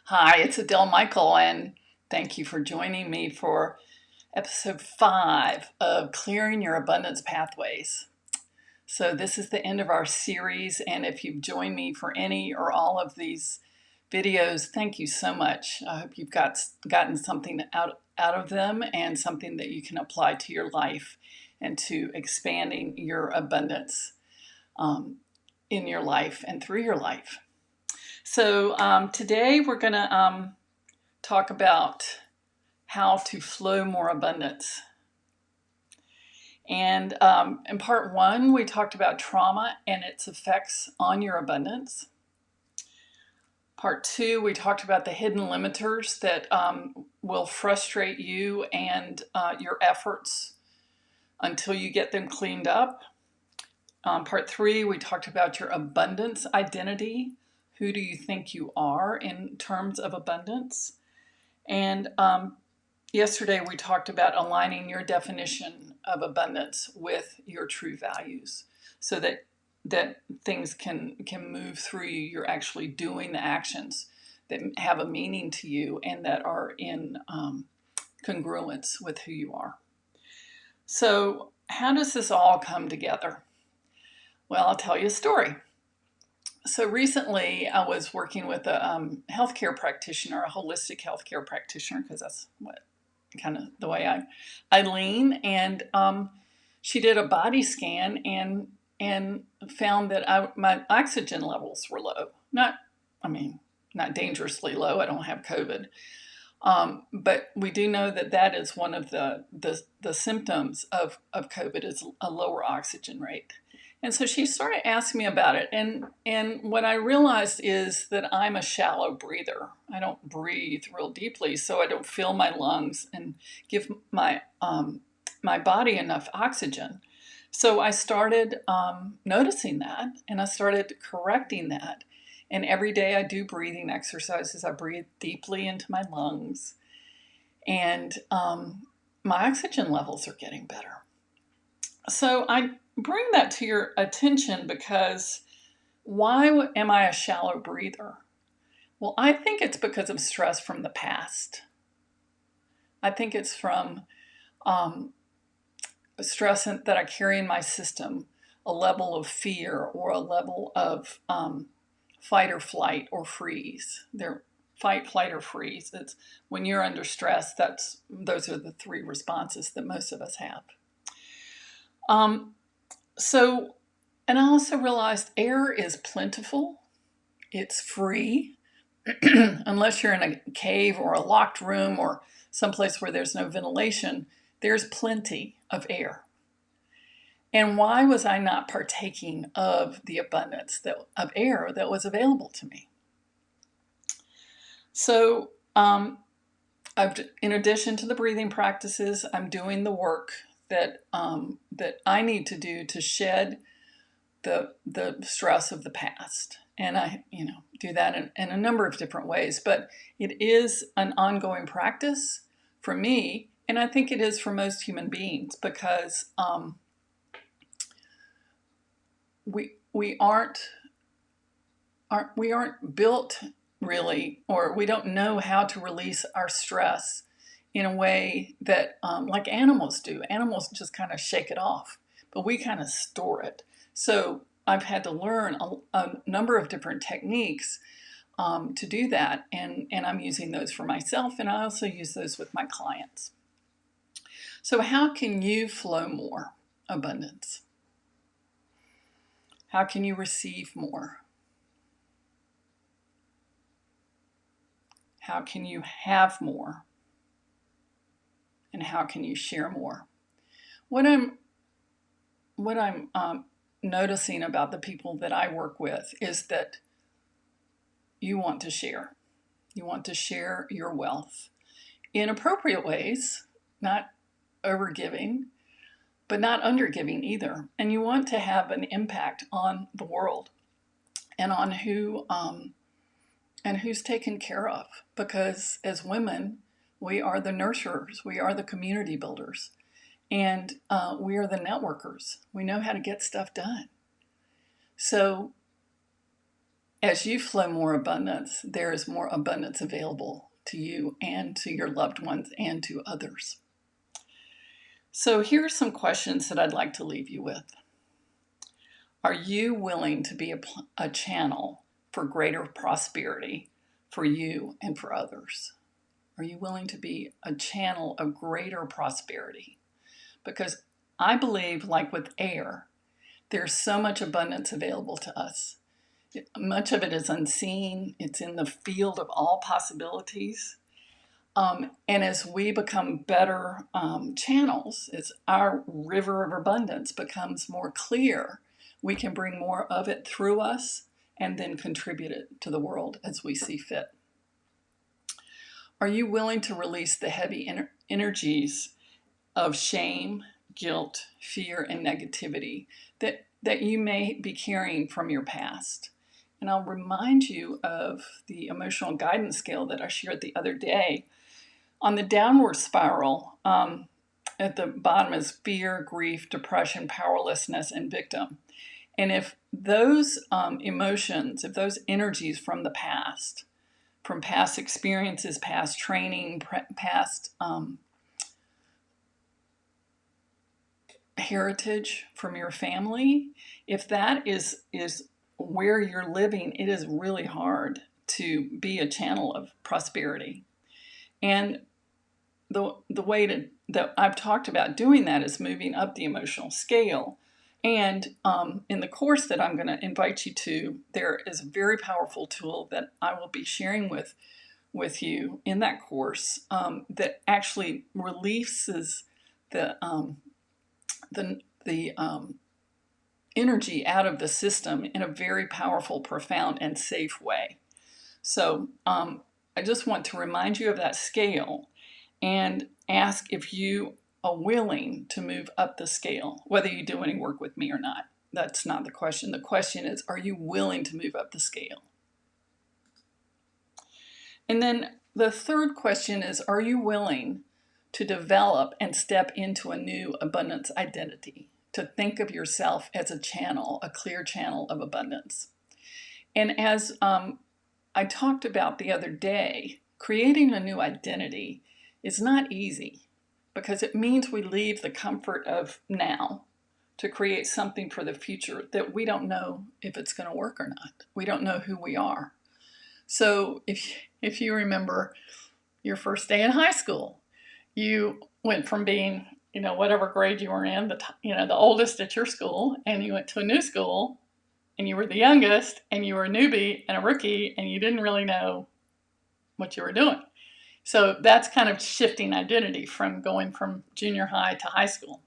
Hi, it's Adele Michael, and thank you for joining me for episode 5 of Clearing Your Abundance Pathways. So, this is the end of our series, and if you've joined me for any or all of these videos, thank you so much. I hope you've gotten something out of them and something that you can apply to your life and to expanding your abundance um, in your life and through your life. So, today we're going to talk about how to flow more abundance. And in part 1, we talked about trauma and its effects on your abundance. Part 2, we talked about the hidden limiters that will frustrate you and your efforts until you get them cleaned up. Part 3, we talked about your abundance identity. Who do you think you are in terms of abundance? And yesterday, we talked about aligning your definition of abundance with your true values so that things can move through you. You're actually doing the actions that have a meaning to you and that are in congruence with who you are. So, how does this all come together? Well, I'll tell you a story. So recently, I was working with a healthcare practitioner, a holistic healthcare practitioner, because that's what kind of the way I lean. And she did a body scan and found that my oxygen levels were low. Not dangerously low. I don't have COVID. But we do know that is one of the symptoms of COVID is a lower oxygen rate. And so she started asking me about it. And what I realized is that I'm a shallow breather. I don't breathe real deeply, so I don't fill my lungs and give my body enough oxygen. So I started noticing that, and I started correcting that. And every day I do breathing exercises. I breathe deeply into my lungs, and my oxygen levels are getting better. So I bring that to your attention because why am I a shallow breather? Well, I think it's because of stress from the past. I think it's from stress that I carry in my system, a level of fear or a level of fight or flight or freeze. They're fight, flight, or freeze. It's when you're under stress. Those are the 3 responses that most of us have. So, and I also realized air is plentiful. It's free, unless you're in a cave or a locked room or someplace where there's no ventilation. There's plenty of air. And why was I not partaking of the abundance of air that was available to me? So, in addition to the breathing practices, I'm doing the work that I need to do to shed the stress of the past. And I, do that in a number of different ways. But it is an ongoing practice for me, and I think it is for most human beings because we aren't built really, or we don't know how to release our stress in a way that like animals do. Animals just kind of shake it off, but we kind of store it. So I've had to learn a number of different techniques to do that, and I'm using those for myself, and I also use those with my clients. So how can you flow more abundance? How can you receive more? How can you have more? And how can you share more? What I'm noticing about the people that I work with is that you want to share. You want to share your wealth in appropriate ways, not overgiving, but not undergiving either. And you want to have an impact on the world and on who's taken care of. Because as women, we are the nurturers, we are the community builders, and we are the networkers. We know how to get stuff done. So As you flow more abundance, there is more abundance available to you and to your loved ones and to others. So here are some questions that I'd like to leave you with. Are you willing to be a channel for greater prosperity for you and for others? Are you willing to be a channel of greater prosperity? Because I believe, like with air, there's so much abundance available to us. Much of it is unseen. It's in the field of all possibilities. And as we become better channels, as our river of abundance becomes more clear, we can bring more of it through us and then contribute it to the world as we see fit. Are you willing to release the heavy energies of shame, guilt, fear, and negativity that you may be carrying from your past? And I'll remind you of the emotional guidance scale that I shared the other day. On the downward spiral, at the bottom is fear, grief, depression, powerlessness, and victim. And if those emotions, if those energies from the past, from past experiences, past training, past heritage from your family, if that is where you're living, it is really hard to be a channel of prosperity. And the way that I've talked about doing that is moving up the emotional scale. And in the course that I'm going to invite you to, there is a very powerful tool that I will be sharing with you in that course that actually releases the energy out of the system in a very powerful, profound, and safe way. So I just want to remind you of that scale and ask if you are willing to move up the scale, whether you do any work with me or not. That's not the question. The question is, are you willing to move up the scale? And then the third question is, are you willing to develop and step into a new abundance identity, to think of yourself as a channel, a clear channel of abundance? And as I talked about the other day, creating a new identity is not easy because it means we leave the comfort of now to create something for the future that we don't know if it's going to work or not. We don't know who we are. So if you remember your first day in high school, you went from being, whatever grade you were in, the oldest at your school, and you went to a new school and you were the youngest and you were a newbie and a rookie and you didn't really know what you were doing. So that's kind of shifting identity from going from junior high to high school.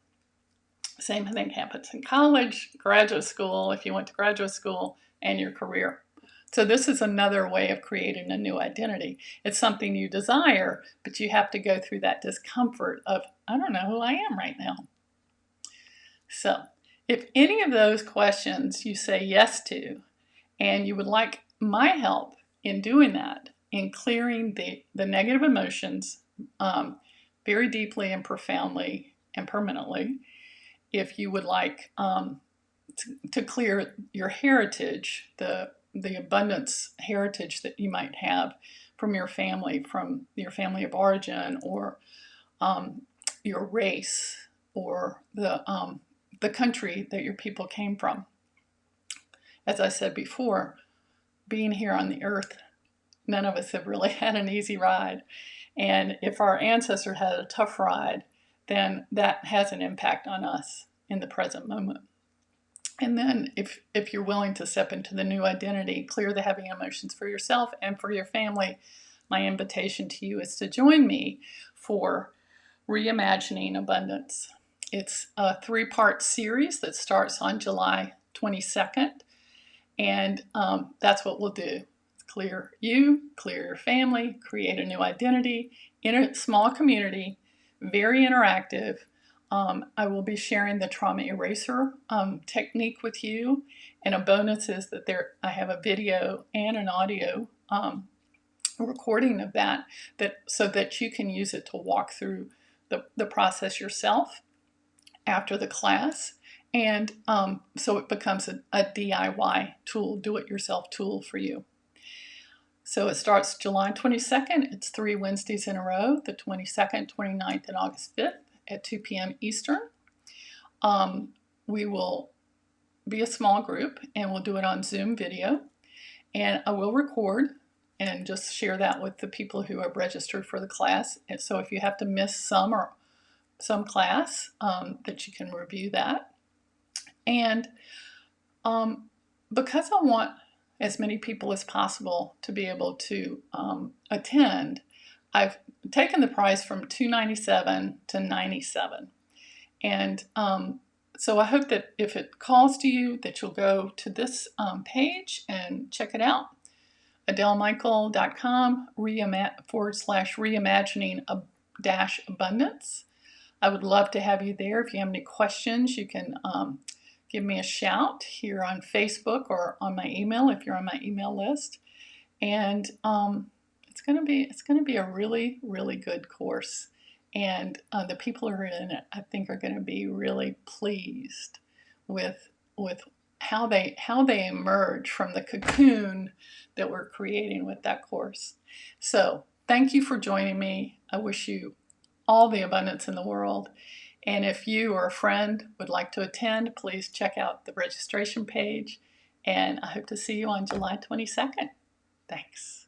Same thing happens in college, graduate school, if you went to graduate school, and your career. So this is another way of creating a new identity. It's something you desire, but you have to go through that discomfort of, I don't know who I am right now. So if any of those questions you say yes to, and you would like my help in doing that, in clearing the negative emotions very deeply and profoundly and permanently, if you would like to clear your heritage, the abundance heritage that you might have from your family of origin, or your race, or the country that your people came from. As I said before, being here on the earth, none of us have really had an easy ride. And if our ancestors had a tough ride, then that has an impact on us in the present moment. And then if you're willing to step into the new identity, clear the heavy emotions for yourself and for your family, my invitation to you is to join me for Reimagining Abundance. It's a 3-part series that starts on July 22nd. And that's what we'll do. Clear you, clear your family, create a new identity in a small community, very interactive. I will be sharing the trauma eraser technique with you, and a bonus is that I have a video and an audio recording of that so that you can use it to walk through the process yourself after the class. And so it becomes a DIY tool, do-it-yourself tool for you. So it starts July 22nd. It's 3 Wednesdays in a row, the 22nd, 29th, and August 5th at 2 p.m. Eastern. We will be a small group, and we'll do it on Zoom video. And I will record and just share that with the people who have registered for the class. And so if you have to miss some class, that you can review that. And because I want as many people as possible to be able to attend, I've taken the price from $297 to $97. And so I hope that if it calls to you, that you'll go to this page and check it out. AdeleMichael.com /reimagining-abundance. I would love to have you there. If you have any questions, you can give me a shout here on Facebook or on my email if you're on my email list. And it's going to be a really, really good course. And the people who are in it, I think, are going to be really pleased with how they emerge from the cocoon that we're creating with that course. So thank you for joining me. I wish you all the abundance in the world. And if you or a friend would like to attend, please check out the registration page. And I hope to see you on July 22nd. Thanks.